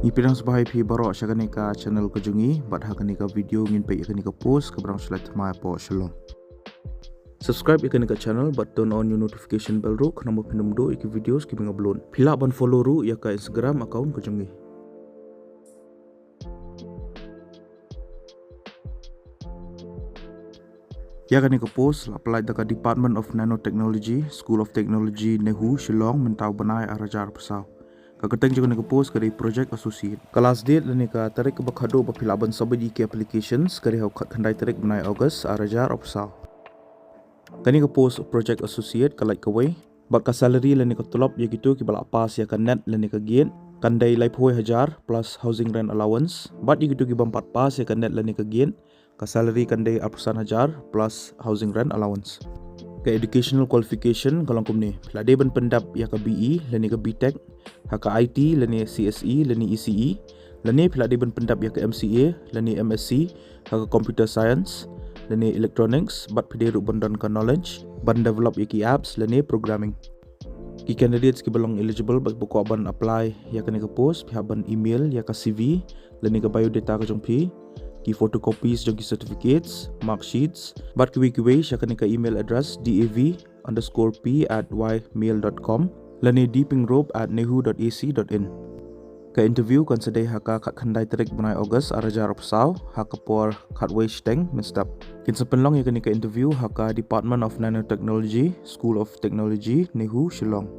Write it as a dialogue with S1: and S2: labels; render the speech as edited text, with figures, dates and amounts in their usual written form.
S1: Ipirang sebagai pi baru asyakani ka channel kejungi, bat hakani ka video ngin pe yakani ka post ke berang sulat mai po Shillong. Subscribe yakani ka channel, bat turn on your notification bell ru kena mo pinum do iki videos ki binga belon. Pila ban follow ru ya ka Instagram account kejungi. Yakani ka post apply da ka Department of Nanotechnology, School of Technology Nehu Shillong mentau banai arajar persau. Kakateng juga nak post kari project associate. Kelas date lani ka tarik ke bakhado bapilaban sabadi ke applications kari hau khandai tarik benai August arajar opsau. Kani ka post project associate kalai kawai. Bat ka salary lani ka tulap ya gitu ki balak pas ya ka net lani ka gien. Kandai laipoi hajar plus housing rent allowance. Bat ya gitu ki bampat pas ya ka net lani ka gien. Ka salary kandai apusan hajar plus housing rent allowance. Ke educational qualification kalau kumni lade ban pendap ya ka BE lani ka BTech haka IT lani CSE lani ECE lani lade ban pendap ya ka MCA lani MSc haka computer science lani electronics bat pide ru bandan ka knowledge ban develop ya ki apps lani programming. Ki candidates ki belong eligible bag buku ban apply ya ka ni ka post pihak ban email ya ka CV lani ka biodata ka jongpi ki photocopies jong ki certificates, mark sheets, bat ki wiki siya ka email address dav_p@ymail.com lani dpingrope@nehu.ac.in. Ka interview kan sedai haka kat khandai tarik benai August arajar opsau haka por katway steng menstap. Kin sepenlong ya ka interview haka Department of Nanotechnology, School of Technology Nehu Shillong.